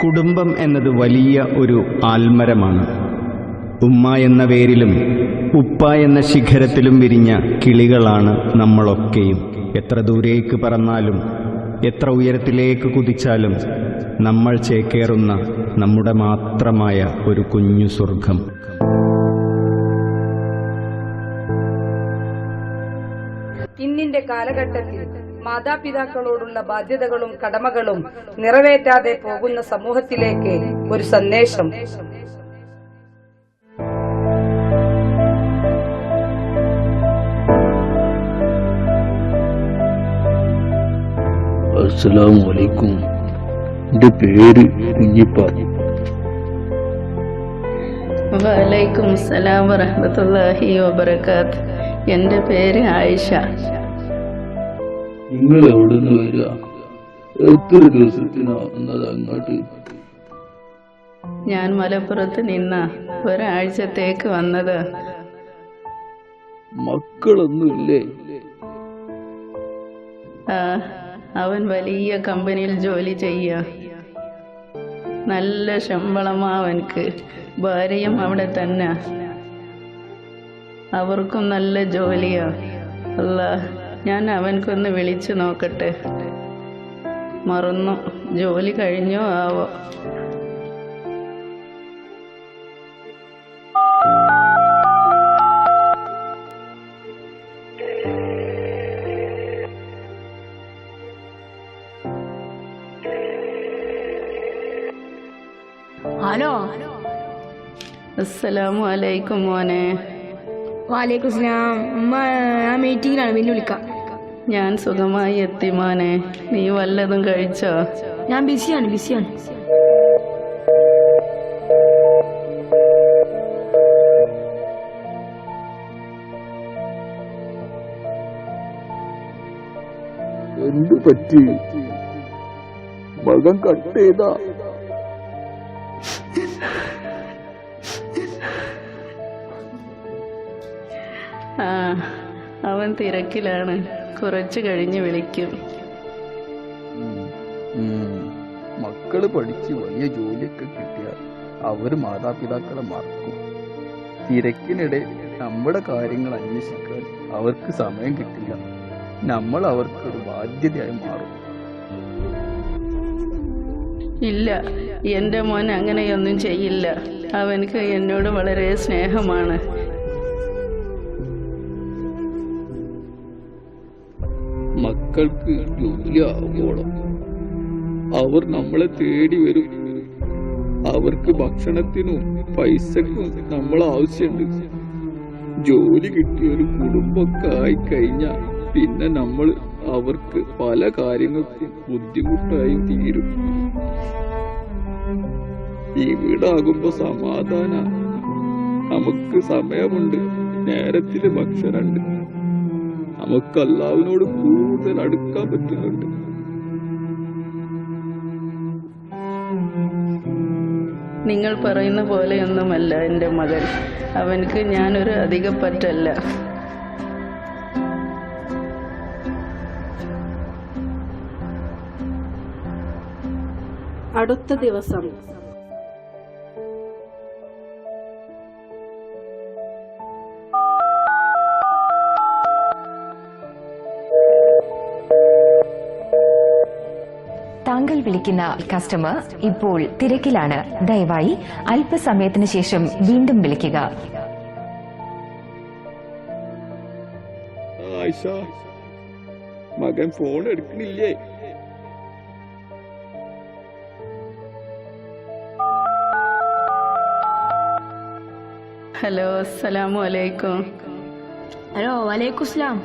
കുടുംബം എന്നത് വലിയ ഒരു ആൽമരമാണ്. ഉമ്മ എന്ന വേരിലും ഉപ്പ എന്ന ശിഖരത്തിലും വിരിഞ്ഞ കിളികളാണ് നമ്മളൊക്കെയും. എത്ര ദൂരേക്ക് പറന്നാലും എത്ര ഉയരത്തിലേക്ക് കുതിച്ചാലും നമ്മൾ ചേക്കേറുന്ന നമ്മുടെ മാത്രമായ ഒരു കുഞ്ഞു സ്വർഗം. ഇന്നിന്റെ കാലഘട്ടത്തിൽ മാതാപിതാക്കളോടുള്ള ബാധ്യതകളും കടമകളും നിറവേറ്റാതെ പോകുന്ന സമൂഹത്തിലേക്ക് ഒരു സന്ദേശം. അസ്സലാമു അലൈക്കും. എന്റെ പേര് കുഞ്ഞിപ്പ. വലൈക്കും അസ്സലാം വറഹ്മത്തുള്ളാഹി വബറകാത്ത്. എന്റെ പേര് ആയിഷ. നിങ്ങൾ എവിടെ നിന്ന് വരിക? എത്ര ദിവസത്തിനാ വന്നത് അങ്ങോട്ട്? ഞാൻ മലപ്പുറത്ത് നിന്ന ഒരാഴ്ചത്തേക്ക് വന്നത്. മക്കളൊന്നുമില്ലേ? അവൻ വലിയ കമ്പനിയിൽ ജോലി ചെയ്യുക. നല്ല ശമ്പളമാ അവൻക്ക്. ഭാര്യയും അവിടെ തന്നെ. അവർക്കും നല്ല ജോലിയാ. അല്ലാ, ഞാൻ അവൻക്കൊന്ന് വിളിച്ചു നോക്കട്ടെ. മറന്നു. ജോലി കഴിഞ്ഞോ ആവോ? ഹലോ. അസ്സലാമു അലൈക്കും മോനെ. വാലേക്കും സ്ലാം. ഉമ്മ, ഞാൻ മീറ്റിങ്ങിലാണ്, പിന്നെ വിളിക്കാം. ഞാൻ സുഖമായി എത്തി മോനെ. നീ വല്ലതും കഴിച്ചോ? ഞാൻ ബിസിയാണ്. എന്ത് പറ്റി? മകൻ കട്ട് ചെയ്താ? അവൻ തിരക്കിലാണ്. കുറച്ച് കഴിഞ്ഞ് വിളിക്കും. മക്കള് പഠിച്ച് വലിയ ജോലിയൊക്കെ കിട്ടിയാൽ അവര് മാതാപിതാക്കളെ മറക്കും. തിരക്കിനിടെ നമ്മുടെ കാര്യങ്ങൾ അന്വേഷിക്കാൻ അവർക്ക് സമയം കിട്ടില്ല. നമ്മൾ അവർക്കൊരു ബാധ്യതയായി മാറും. ഇല്ല, എൻ്റെ മോൻ അങ്ങനെയൊന്നും ചെയ്യില്ല. അവൻക്ക് എന്നോട് വളരെ സ്നേഹമാണ്. മക്കൾക്ക് ജോലി ആവോളം അവർ നമ്മളെ തേടി വരും. അവർക്ക് ഭക്ഷണത്തിനും പൈസക്കും നമ്മൾ ആവശ്യമുണ്ട്. ജോലി കിട്ടിയ ഒരു കുടുംബമൊക്കെ ആയി കഴിഞ്ഞാൽ പിന്നെ നമ്മൾ അവർക്ക് പല കാര്യങ്ങൾക്കും ബുദ്ധിമുട്ടായി തീരും. ഈ വീടാകുമ്പോ സമാധാന. നമുക്ക് സമയമുണ്ട്, നേരത്തില് ഭക്ഷണമുണ്ട്, നമുക്ക് അല്ലാഹുവിനോട് കൂടുതൽ അടുക്കാൻ പറ്റുന്നുണ്ട്. നിങ്ങൾ പറയുന്ന പോലെയൊന്നുമല്ല എൻ്റെ മകൻ. അവൻക്ക് ഞാനൊരു അധികപ്പറ്റല്ല. അടുത്ത ദിവസം താങ്കൾ വിളിക്കുന്ന കസ്റ്റമർ ഇപ്പോൾ തിരക്കിലാണ്. ദയവായി അല്പസമയത്തിന് ശേഷം വീണ്ടും വിളിക്കുക. ആയിഷ, മകൻ ഫോൺ എടുക്കണില്ലേ? ഹലോ, അസ്സലാമു അലൈക്കും. ഹലോ. വാലേക്കും സ്ലാം.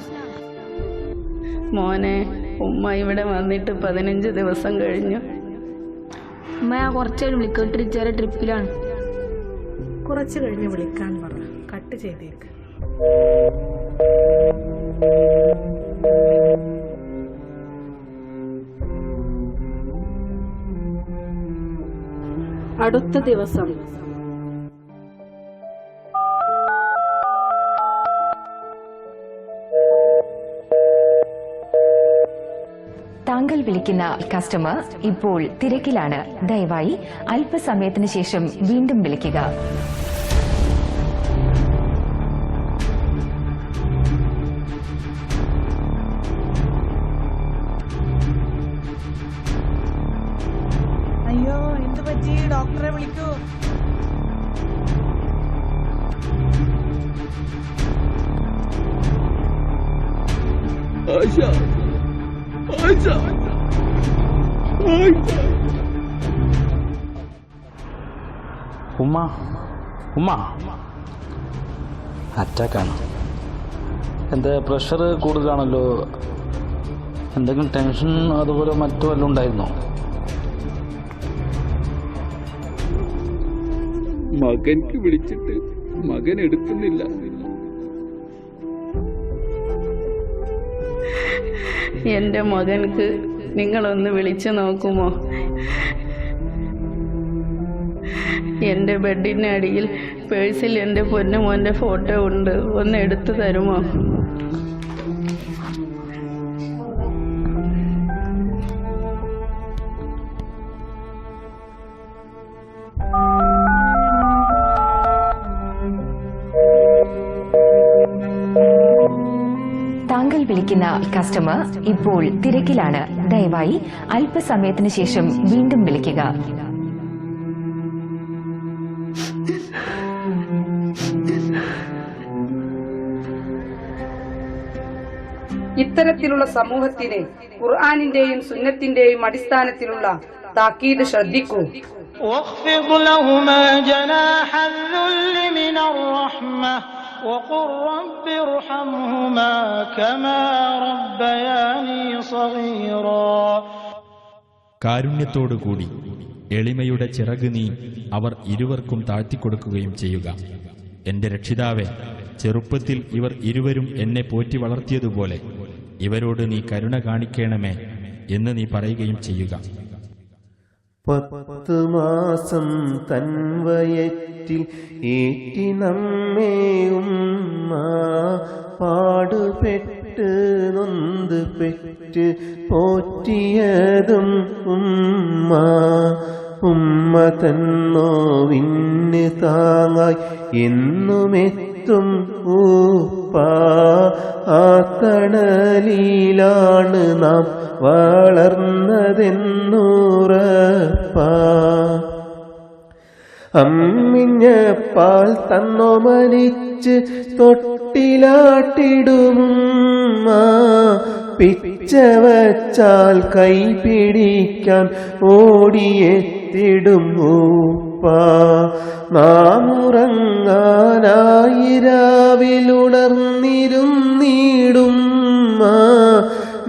മോനെ, ഉമ്മ ഇവിടെ വന്നിട്ട് 15 ദിവസം കഴിഞ്ഞു. ഉമ്മ, ഞാൻ കുറച്ചേരം വിളിക്കട്ടെ. ചെറിയ ട്രിപ്പിലാണ്. കുറച്ച് കഴിഞ്ഞ് വിളിക്കാൻ പറ. കട്ട് ചെയ്തേക്ക്. അടുത്ത ദിവസം താങ്കൾ താങ്കൾ വിളിക്കുന്ന കസ്റ്റമർ ഇപ്പോൾ തിരക്കിലാണ്. ദയവായി അല്പസമയത്തിന് ശേഷം വീണ്ടും വിളിക്കുക. അയ്യോ എന്ത് പറ്റി? ഡോക്ടറെ വിളിക്കൂ. ആയിഷ, ആയിഷ, ആയിഷ. ഉമ്മ ഉമ്മ അറ്റാക്കാണ്. എൻ്റെ പ്രഷർ കൂടുതലാണല്ലോ. എന്തെങ്കിലും ടെൻഷൻ അതുപോലെ മറ്റു വല്ലതും ഉണ്ടായിരുന്നോ? മകൻക്ക് വിളിച്ചിട്ട് മകൻ എടുക്കുന്നില്ല. എൻ്റെ മകൻക്ക് നിങ്ങളൊന്ന് വിളിച്ചു നോക്കുമോ? എൻ്റെ ബെഡിൻ്റെ അടിയിൽ പേഴ്സിൽ എൻ്റെ പൊന്നുമോൻ്റെ ഫോട്ടോ ഉണ്ട്. ഒന്ന് എടുത്തു തരുമോ? താങ്കൾ വിളിക്കുന്ന കസ്റ്റമർ ഇപ്പോൾ തിരക്കിലാണ്. ദയവായി അല്പസമയത്തിന് ശേഷം വീണ്ടും വിളിക്കുക. ഇത്തരത്തിലുള്ള സമൂഹത്തിന് ഖുർആനിന്റെയും സുന്നത്തിന്റെയും അടിസ്ഥാനത്തിലുള്ള താക്കീത് ശ്രദ്ധിക്കൂ. കാരുണ്യത്തോടുകൂടി എളിമയുടെ ചിറക് നീ അവർ ഇരുവർക്കും താഴ്ത്തിക്കൊടുക്കുകയും ചെയ്യുക. എന്റെ രക്ഷിതാവേ, ചെറുപ്പത്തിൽ ഇവർ ഇരുവരും എന്നെ പോറ്റി വളർത്തിയതുപോലെ ഇവരോട് നീ കരുണ കാണിക്കണമേ എന്ന് നീ പറയുകയും ചെയ്യുക. 10 മാസം തൻവയറ്റിൽ ഏറ്റി നമ്മെ ഉമ്മ പാടുപെട്ട് നൊന്ത് പെറ്റ് പോറ്റിയതും ഉമ്മ. ഉമ്മ തന്നോവിന് താങ്ങായി എന്നുമെത്തും ഊപ്പ. ആ തണലിലാണ് നാം വളർന്നതെന്നുറപ്പ. അമ്മിഞ്ഞ പാൽ തന്നോമനിച്ച് തൊട്ടിലാട്ടിടുമുമ്മ. പിച്ചവച്ചാൽ കൈ പിടിക്കാൻ ഓടിയെത്തിടും ഊപ്പ. നാം ഉറങ്ങാനായി രാവിലുണർന്നിരുന്നിടും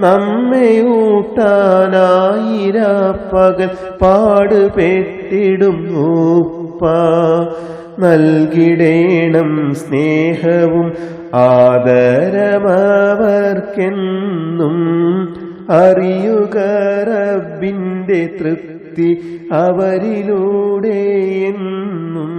നമ്മെ ഊട്ടാനായി പകൽ പാടുപെട്ടിടും ഊപ്പ. നൽകിടേണം സ്നേഹവും ആദരമവർക്കെന്നും. അറിയുക റബ്ബിന്റെ തൃപ്തി അവരിലൂടെ എന്നും.